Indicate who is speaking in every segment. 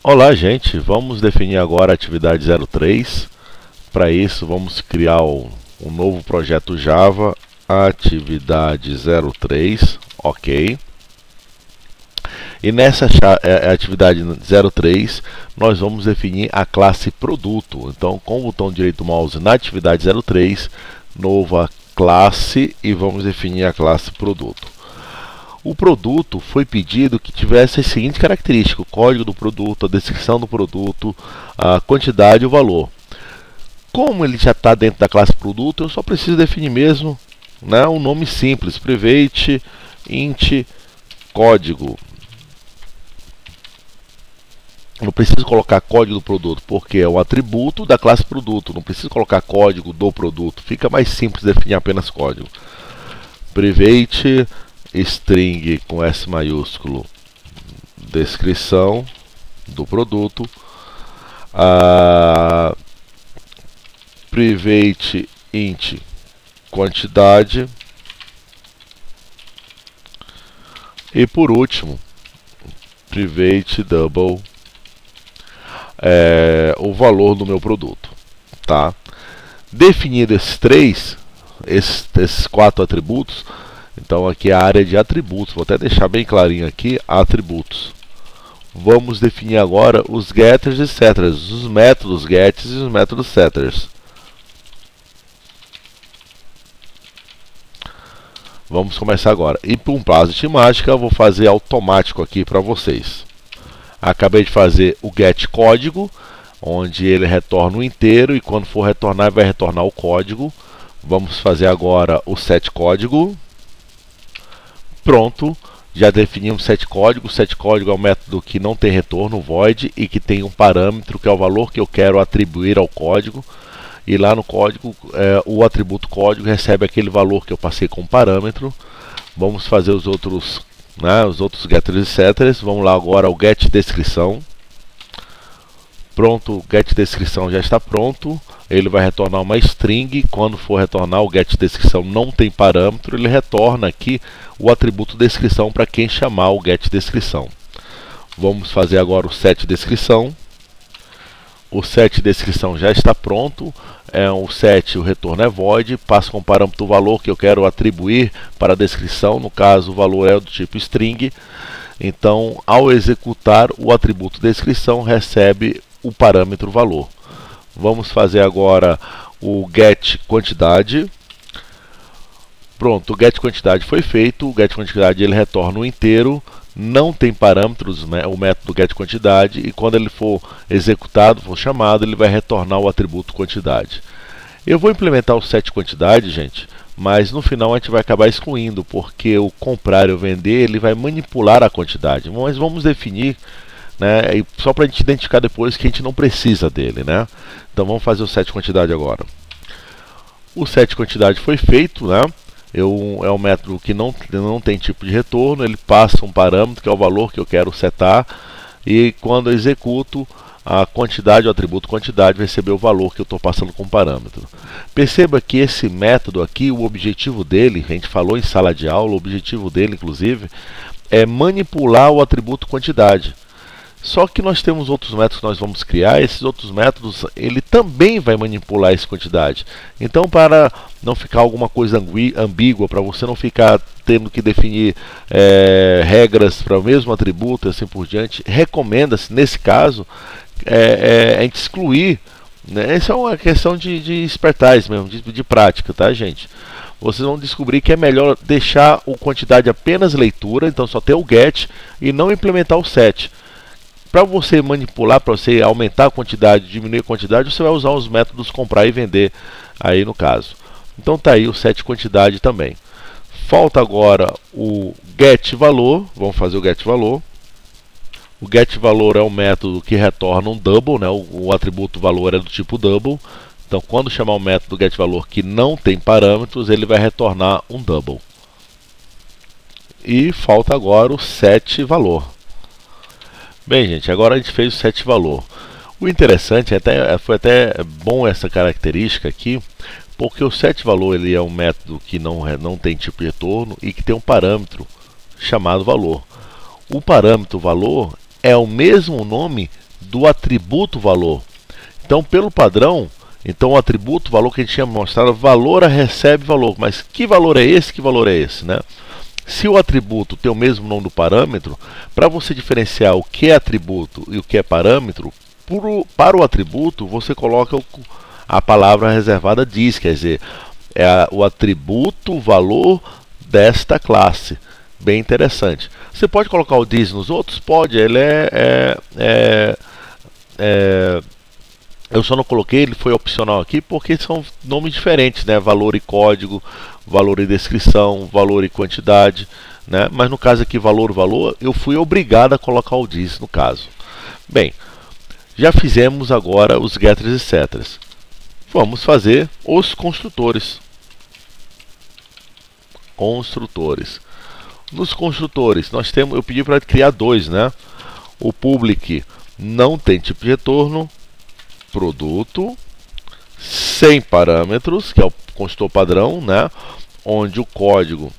Speaker 1: Olá, gente. Vamos definir agora a atividade 03. Para isso, vamos criar um novo projeto Java, atividade 03, ok. E nessa atividade 03, nós vamos definir a classe produto. Então, com o botão direito do mouse na atividade 03, nova classe, e vamos definir a classe produto. O produto foi pedido que tivesse as seguintes características: o código do produto, a descrição do produto, a quantidade e o valor. Como ele já está dentro da classe produto, eu só preciso definir mesmo, né, um nome simples: private int código. Não preciso colocar código do produto, porque é um atributo da classe produto. Não preciso colocar código do produto. Fica mais simples definir apenas código. Private string com S maiúsculo, descrição do produto. Private int quantidade. E por último, private double o valor do meu produto, tá? Definido esses quatro atributos, então aqui é a área de atributos. Vou até deixar bem clarinho aqui: atributos. Vamos definir agora os getters e setters, os métodos gets e os métodos setters. Vamos começar agora. E por um prazo de mágica, eu vou fazer automático aqui para vocês. Acabei de fazer o get código, onde ele retorna o inteiro, e quando for retornar, vai retornar o código. Vamos fazer agora o set código. Pronto, já definimos set código. O set código é um método que não tem retorno, void, e que tem um parâmetro que é o valor que eu quero atribuir ao código. E lá no código, o atributo código recebe aquele valor que eu passei como parâmetro. Vamos fazer os outros getters e setters. Vamos lá agora ao get descrição. Pronto, o get descrição já está pronto. Ele vai retornar uma string. Quando for retornar o get descrição não tem parâmetro, ele retorna aqui o atributo descrição para quem chamar o get descrição. Vamos fazer agora o set descrição. O set descrição já está pronto. O set, o retorno é void, passa com parâmetro o valor que eu quero atribuir para a descrição. No caso, o valor é do tipo string. Então, ao executar, o atributo descrição recebe o parâmetro valor. Vamos fazer agora o get quantidade. Pronto, o get quantidade foi feito. O get quantidade ele retorna o inteiro. Não tem parâmetros o método get quantidade, e quando ele for executado, for chamado, ele vai retornar o atributo quantidade. Eu vou implementar o set quantidade, gente, mas no final a gente vai acabar excluindo, porque o comprar e o vender ele vai manipular a quantidade. Mas vamos definir, né, só para a gente identificar depois que a gente não precisa dele, né? Então vamos fazer o set quantidade agora. O set quantidade foi feito, né? É um método que não tem tipo de retorno. Ele passa um parâmetro que é o valor que eu quero setar, e quando eu executo, a quantidade, o atributo quantidade, vai receber o valor que eu estou passando como parâmetro. Perceba que esse método aqui, o objetivo dele, a gente falou em sala de aula, o objetivo dele inclusive é manipular o atributo quantidade. Só que nós temos outros métodos que nós vamos criar. Esses outros métodos, ele também vai manipular essa quantidade. Então, para não ficar alguma coisa ambígua, para você não ficar tendo que definir regras para o mesmo atributo e assim por diante, recomenda-se, nesse caso, a gente excluir, né? Essa é uma questão de expertise mesmo, de prática, tá, gente? Vocês vão descobrir que é melhor deixar o quantidade apenas leitura, então só ter o get, e não implementar o set. Para você manipular, para você aumentar a quantidade, diminuir a quantidade, você vai usar os métodos comprar e vender aí no caso. Então tá aí o set quantidade também. Falta agora o get valor. Vamos fazer o get valor. O get valor é um método que retorna um double, né? O atributo valor é do tipo double. Então quando chamar o método get valor que não tem parâmetros, ele vai retornar um double. E falta agora o set valor. Bem, gente, agora a gente fez o set valor. O interessante, foi até bom essa característica aqui, porque o set valor ele é um método que não tem tipo de retorno e que tem um parâmetro chamado valor. O parâmetro valor é o mesmo nome do atributo valor. Então, pelo padrão, então o atributo valor que a gente tinha mostrado, valor recebe valor. Mas que valor é esse? Que valor é esse, né? Se o atributo tem o mesmo nome do parâmetro, para você diferenciar o que é atributo e o que é parâmetro, para o atributo você coloca a palavra reservada diz, quer dizer, é o atributo valor desta classe. Bem interessante. Você pode colocar o diz nos outros? Pode, ele eu só não coloquei, ele foi opcional aqui porque são nomes diferentes, né? Valor e código, valor e descrição, valor e quantidade, né? Mas no caso aqui valor, eu fui obrigado a colocar o diz no caso. Bem, já fizemos agora os getters e setters. Vamos fazer os construtores. Nos construtores, nós temos, eu pedi para criar dois, né? O public não tem tipo de retorno, produto, sem parâmetros, que é o construtor padrão, né? Onde o código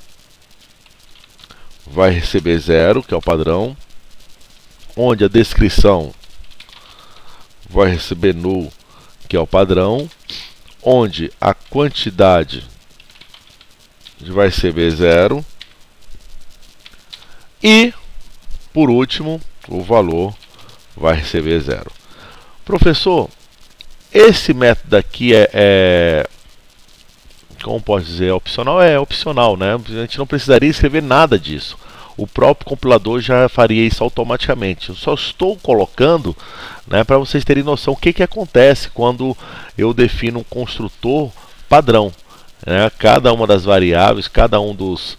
Speaker 1: vai receber 0, que é o padrão, onde a descrição vai receber null, que é o padrão, onde a quantidade vai receber 0 e, por último, o valor vai receber 0. Professor, esse método aqui como posso dizer, é opcional? É opcional, né? A gente não precisaria escrever nada disso. O próprio compilador já faria isso automaticamente. Eu só estou colocando, né, para vocês terem noção o que acontece quando eu defino um construtor padrão, né? Cada uma das variáveis, cada um dos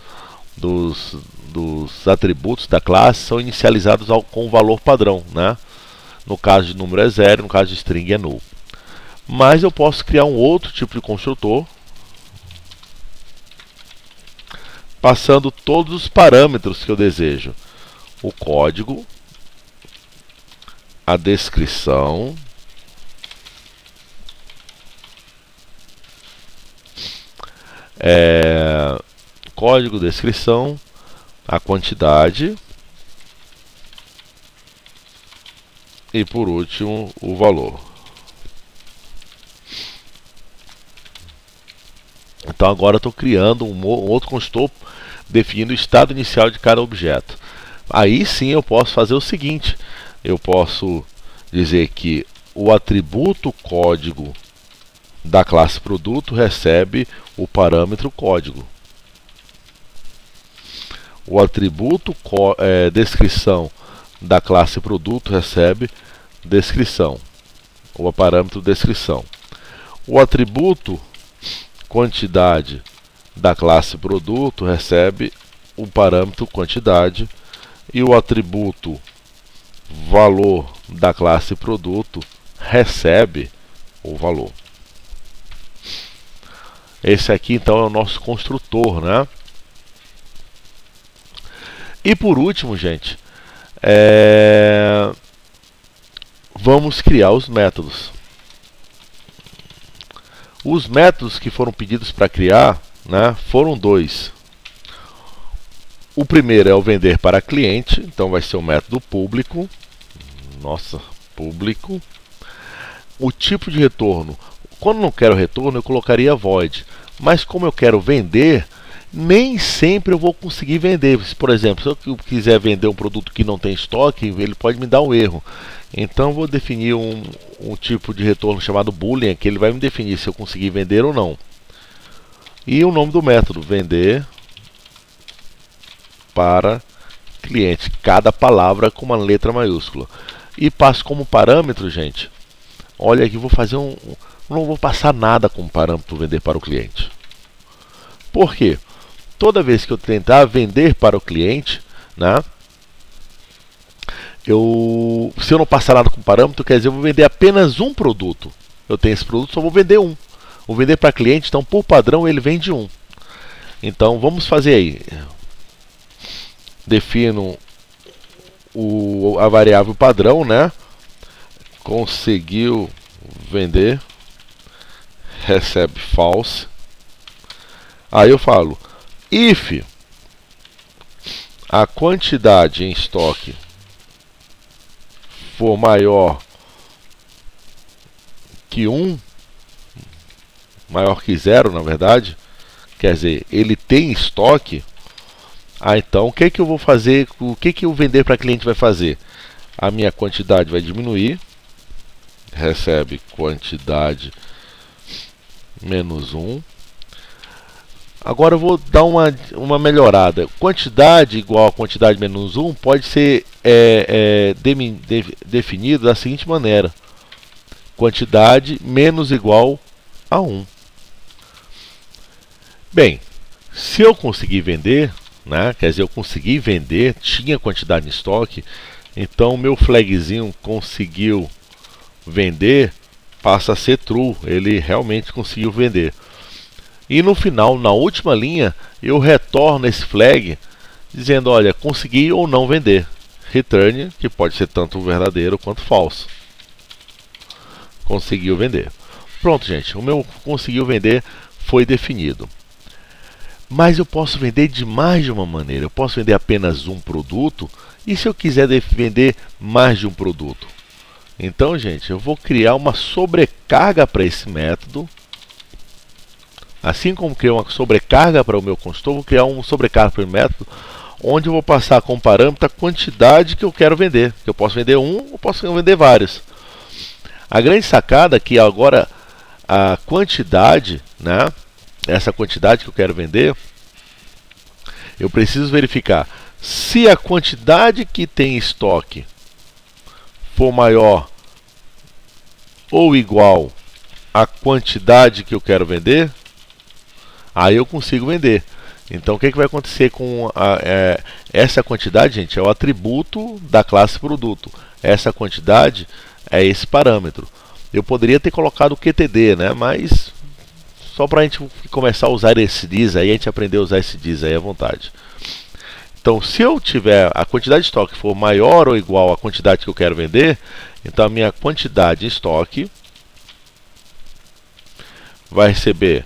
Speaker 1: atributos da classe são inicializados com o valor padrão, né? No caso de número é 0, no caso de string é null. Mas eu posso criar um outro tipo de construtor, passando todos os parâmetros que eu desejo. O código, a descrição, código, descrição, a quantidade e, por último, o valor. Então agora estou criando um outro construtor definindo o estado inicial de cada objeto. Aí sim eu posso fazer o seguinte: eu posso dizer que o atributo código da classe produto recebe o parâmetro código. O atributo descrição da classe produto recebe descrição, o parâmetro descrição. O atributo quantidade da classe produto recebe o parâmetro quantidade e o atributo valor da classe produto recebe o valor. Esse aqui então é o nosso construtor, né? E por último, gente, vamos criar os métodos. Os métodos que foram pedidos para criar, né, foram dois. O primeiro é o vender para cliente, então vai ser o método público. Público. O tipo de retorno, quando não quero retorno, eu colocaria void. Mas como eu quero vender, nem sempre eu vou conseguir vender. Por exemplo, se eu quiser vender um produto que não tem estoque, ele pode me dar um erro. Então eu vou definir um tipo de retorno chamado boolean, que ele vai me definir se eu conseguir vender ou não. E o nome do método, vender para cliente, cada palavra com uma letra maiúscula. E passo como parâmetro, gente, olha aqui, vou fazer não vou passar nada como parâmetro vender para o cliente. Por quê? Toda vez que eu tentar vender para o cliente, né, se eu não passar nada com parâmetro, quer dizer, eu vou vender apenas um produto. Eu tenho esse produto, só vou vender um. Vou vender para cliente, então por padrão ele vende um. Então vamos fazer aí. Defino a variável padrão, né? Conseguiu vender, recebe false. Aí eu falo if a quantidade em estoque for maior que 1, maior que 0, na verdade, quer dizer, ele tem estoque, então o que que eu vou fazer, o que que o vender para cliente vai fazer? A minha quantidade vai diminuir, recebe quantidade menos 1. Agora eu vou dar uma melhorada. Quantidade igual a quantidade menos 1 pode ser definido da seguinte maneira: quantidade menos igual a 1. Bem, se eu conseguir vender, né, quer dizer, eu consegui vender, tinha quantidade em estoque, então o meu flagzinho conseguiu vender passa a ser true, ele realmente conseguiu vender. E no final, na última linha, eu retorno esse flag dizendo, olha, consegui ou não vender. Return, que pode ser tanto verdadeiro quanto falso. Conseguiu vender. Pronto, gente, o meu conseguiu vender foi definido. Mas eu posso vender de mais de uma maneira. Eu posso vender apenas um produto. E se eu quiser vender mais de um produto? Então, gente, eu vou criar uma sobrecarga para esse método. Assim como criei uma sobrecarga para o meu construtor, vou criar uma sobrecarga para o método, onde eu vou passar como parâmetro a quantidade que eu quero vender. Eu posso vender um, ou posso vender vários. A grande sacada é que agora a quantidade, né, essa quantidade que eu quero vender, eu preciso verificar se a quantidade que tem em estoque for maior ou igual à quantidade que eu quero vender, aí eu consigo vender. Então o que vai acontecer com essa quantidade, gente? É o atributo da classe produto. Essa quantidade é esse parâmetro. Eu poderia ter colocado o QTD, né? Mas só para a gente começar a usar esse diz aí, a gente aprender a usar esse diz aí à vontade. Então, se eu tiver a quantidade de estoque for maior ou igual à quantidade que eu quero vender, então a minha quantidade em estoque vai receber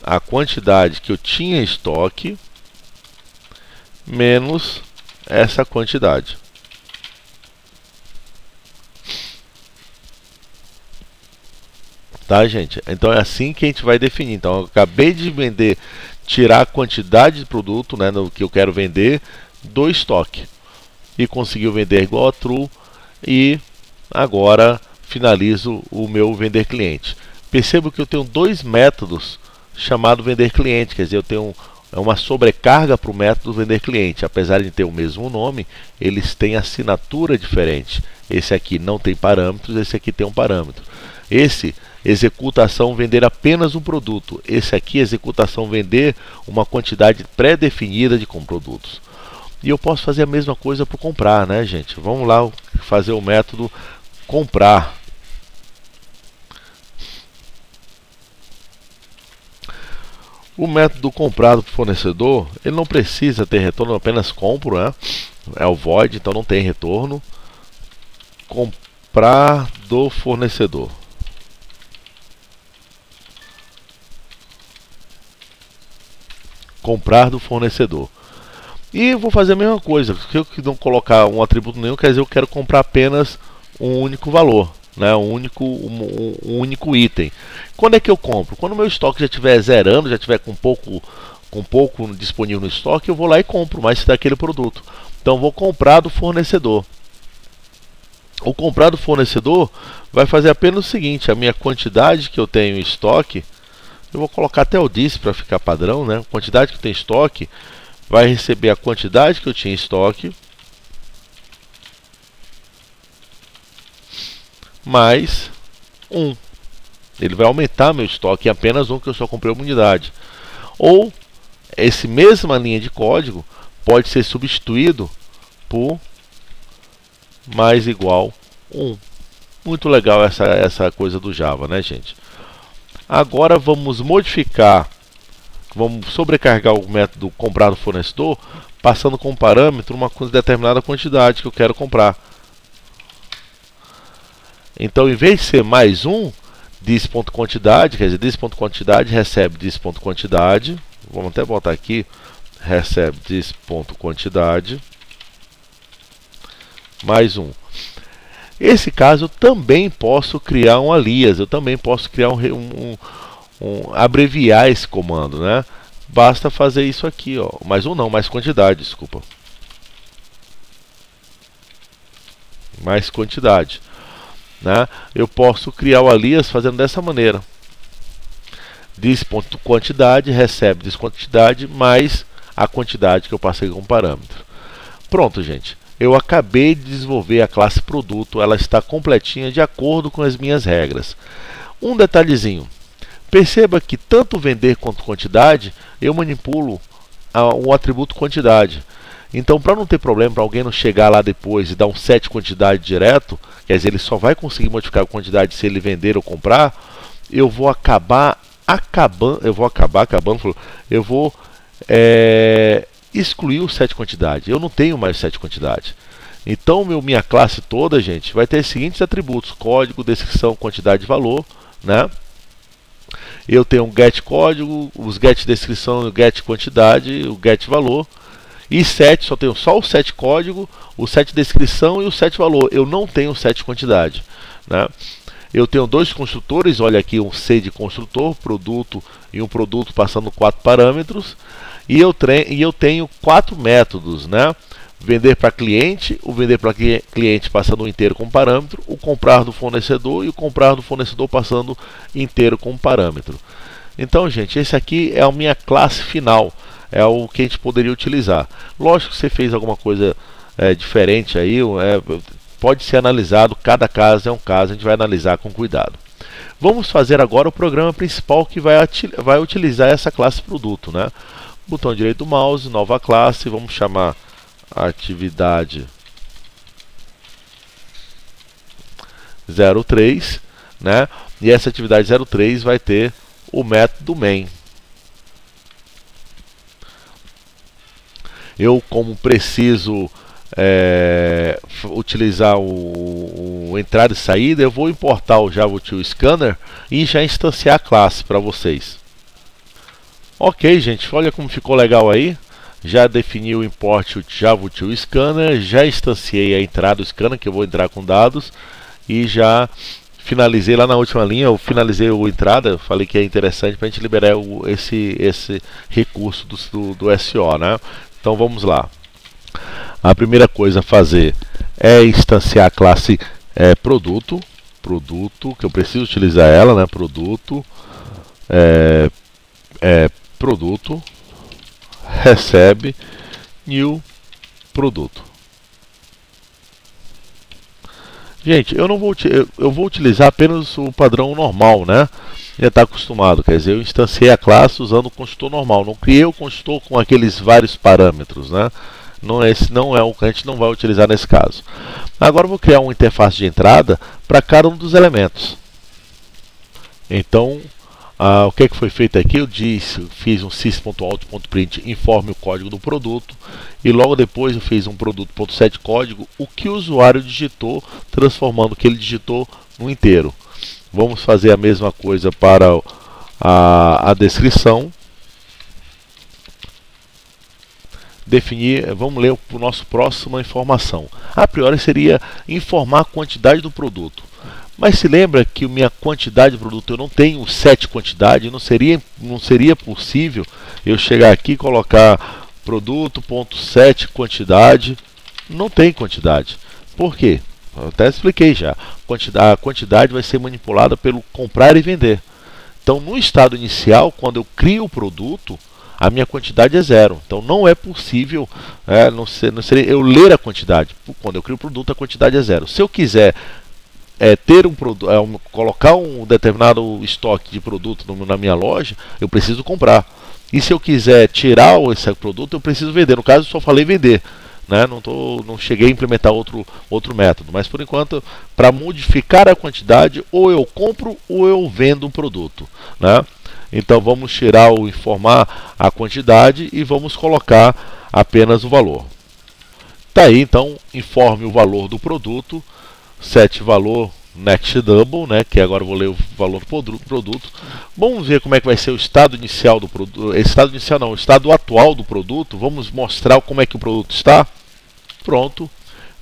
Speaker 1: a quantidade que eu tinha em estoque menos essa quantidade. Tá, gente? Então é assim que a gente vai definir. Então eu acabei de vender, tirar a quantidade de produto, né, no que eu quero vender do estoque. E conseguiu vender igual a true. E agora finalizo o meu vender cliente. Percebo que eu tenho dois métodos chamado vender cliente, quer dizer, eu tenho uma sobrecarga para o método vender cliente. Apesar de ter o mesmo nome, eles têm assinatura diferente. Esse aqui não tem parâmetros, esse aqui tem um parâmetro. Esse, executação vender apenas um produto. Esse aqui, executação vender uma quantidade pré-definida de produtos. E eu posso fazer a mesma coisa para comprar, né, gente? Vamos lá fazer o método comprar. O método comprar do fornecedor, ele não precisa ter retorno, eu apenas compro, né? É o void, então não tem retorno. Comprar do fornecedor. Comprar do fornecedor. E vou fazer a mesma coisa. Se eu não colocar um atributo nenhum, quer dizer, eu quero comprar apenas um único valor, né? um único item. Quando é que eu compro? Quando o meu estoque já estiver zerando, já estiver com pouco disponível no estoque, eu vou lá e compro mais daquele produto. Então vou comprar do fornecedor. O comprar do fornecedor vai fazer apenas o seguinte: a minha quantidade que eu tenho em estoque, eu vou colocar até o this para ficar padrão, né? A quantidade que tem em estoque vai receber a quantidade que eu tinha em estoque mais 1. Ele vai aumentar meu estoque em apenas 1, que eu só comprei uma unidade. Ou essa mesma linha de código pode ser substituído por mais igual 1. Muito legal essa coisa do Java, né, gente? Agora vamos modificar, vamos sobrecarregar o método comprar do fornecedor, passando como parâmetro uma determinada quantidade que eu quero comprar. Então, em vez de ser mais 1, this.quantidade, quer dizer, this.quantidade recebe this.quantidade. Vamos até botar aqui, recebe this.quantidade mais 1. Esse caso eu também posso criar um alias, eu também posso criar abreviar esse comando, né? Basta fazer isso aqui, ó. Mais um não, mais quantidade, desculpa. Mais quantidade, né? Eu posso criar o alias fazendo dessa maneira. Diz.quantidade, recebe diz.quantidade mais a quantidade que eu passei como parâmetro. Pronto, gente. Eu acabei de desenvolver a classe produto, ela está completinha de acordo com as minhas regras. Um detalhezinho. Perceba que tanto vender quanto quantidade, eu manipulo o atributo quantidade. Então, para não ter problema, para alguém não chegar lá depois e dar um set quantidade direto, quer dizer, ele só vai conseguir modificar a quantidade se ele vender ou comprar, eu vou excluir o set quantidade. Eu não tenho mais set quantidade. Então, minha classe toda, gente, vai ter os seguintes atributos: código, descrição, quantidade e valor, né? Eu tenho um get código, os get descrição, o get quantidade, o get valor. E set, só tenho só o set código, o set descrição e o set valor. Eu não tenho set quantidade, né? Eu tenho dois construtores, olha aqui, um C de construtor, produto, e um produto passando 4 parâmetros. E eu tenho 4 métodos, né? Vender para cliente, o vender para cliente passando inteiro como parâmetro, o comprar do fornecedor e o comprar do fornecedor passando inteiro como parâmetro. Então, gente, esse aqui é a minha classe final, é o que a gente poderia utilizar. Lógico que você fez alguma coisa diferente aí, pode ser analisado, cada caso é um caso, a gente vai analisar com cuidado. Vamos fazer agora o programa principal que vai utilizar essa classe produto, né? Botão direito do mouse, nova classe, vamos chamar atividade 03, né? E essa atividade 03 vai ter o método main. Eu, como preciso utilizar o entrada e saída, eu vou importar o JavaUtil-Scanner e já instanciar a classe para vocês. Ok, gente, olha como ficou legal aí. Já defini o import o JavaUtil-Scanner, já instanciei a entrada do scanner, que eu vou entrar com dados, e já finalizei lá na última linha, eu finalizei a entrada, eu falei que é interessante para a gente liberar esse recurso do SO, né? Então vamos lá. A primeira coisa a fazer é instanciar a classe produto, que eu preciso utilizar ela, né? Produto, produto, recebe, new produto. Gente, eu vou utilizar apenas o padrão normal, né? Já está acostumado, quer dizer, eu instanciei a classe usando o construtor normal, não criei o construtor com aqueles vários parâmetros, né? Esse não é o que a gente não vai utilizar nesse caso. Agora eu vou criar uma interface de entrada para cada um dos elementos. Então, o que foi feito aqui? Eu fiz um sys.out.print informe o código do produto, e logo depois eu fiz um produto.set código, o que o usuário digitou, transformando o que ele digitou no inteiro. Vamos fazer a mesma coisa para a descrição. Vamos ler o nosso próxima informação. A priori seria informar a quantidade do produto. Mas se lembra que minha quantidade de produto, eu não tenho set quantidade, não seria possível eu chegar aqui e colocar produto.set quantidade, não tem quantidade. Por quê? Eu até expliquei já. A quantidade vai ser manipulada pelo comprar e vender. Então, no estado inicial, quando eu crio o produto, a minha quantidade é 0. Então não é possível não seria eu ler a quantidade. Quando eu crio o produto, a quantidade é 0. Se eu quiser ter colocar um determinado estoque de produto na minha loja, eu preciso comprar. E se eu quiser tirar esse produto, eu preciso vender. No caso, eu só falei vender, né? Não cheguei a implementar outro método. Mas por enquanto, para modificar a quantidade, ou eu compro ou eu vendo o produto, né? Então vamos tirar o informar a quantidade e vamos colocar apenas o valor. Tá aí, então, informe o valor do produto, set valor next double, né, que agora eu vou ler o valor do produto. Vamos ver como é que vai ser o estado inicial do produto, estado inicial não, o estado atual do produto. Vamos mostrar como é que o produto está. Pronto,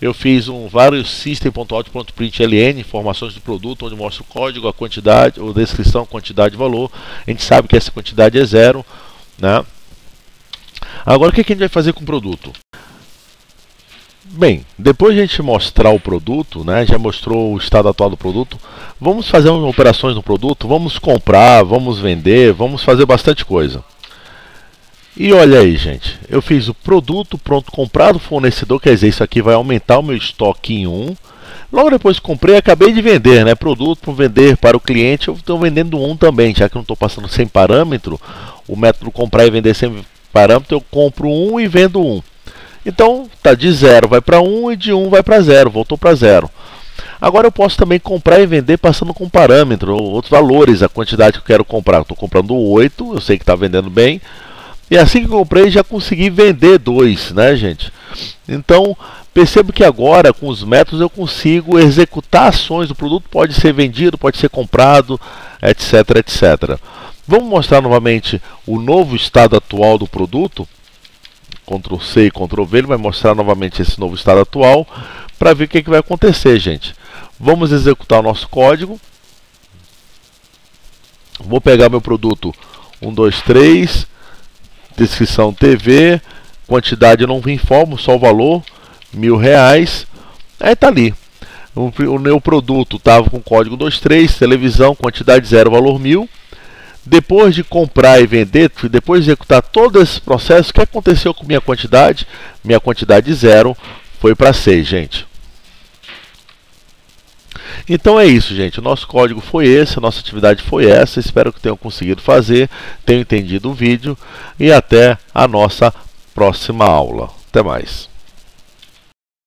Speaker 1: eu fiz vários system.out.println, informações do produto, onde mostra o código, a quantidade, ou descrição, quantidade e valor. A gente sabe que essa quantidade é 0, né? Agora, o que a gente vai fazer com o produto? Bem, depois de a gente mostrar o produto, né, já mostrou o estado atual do produto, vamos fazer umas operações no produto, vamos comprar, vamos vender, vamos fazer bastante coisa. E olha aí, gente, eu fiz o produto pronto comprado fornecedor, quer dizer, isso aqui vai aumentar o meu estoque em 1. Logo depois que comprei, acabei de vender, né? Produto para vender para o cliente, eu estou vendendo 1 também, já que eu não estou passando sem parâmetro. O método comprar e vender sem parâmetro, eu compro 1 e vendo 1. Então, tá, de 0 vai para 1 e de 1 vai para 0, voltou para 0. Agora eu posso também comprar e vender passando com parâmetro, outros valores, a quantidade que eu quero comprar. Estou comprando 8, eu sei que está vendendo bem. E assim que eu comprei, já consegui vender 2, né, gente? Então, percebo que agora, com os métodos, eu consigo executar ações. O produto pode ser vendido, pode ser comprado, etc, etc. Vamos mostrar novamente o novo estado atual do produto. Ctrl C e Ctrl V, ele vai mostrar novamente esse novo estado atual, para ver o que vai acontecer, gente. Vamos executar o nosso código. Vou pegar meu produto 1, 2, 3... descrição TV, quantidade eu não informo, só o valor, R$1.000. Aí tá ali. O meu produto estava com código 23, televisão, quantidade 0, valor 1.000. Depois de comprar e vender, depois de executar todo esse processo, o que aconteceu com minha quantidade? Minha quantidade 0 foi para 6, gente. Então é isso, gente. O nosso código foi esse, a nossa atividade foi essa. Espero que tenham conseguido fazer, tenham entendido o vídeo e até a nossa próxima aula. Até mais.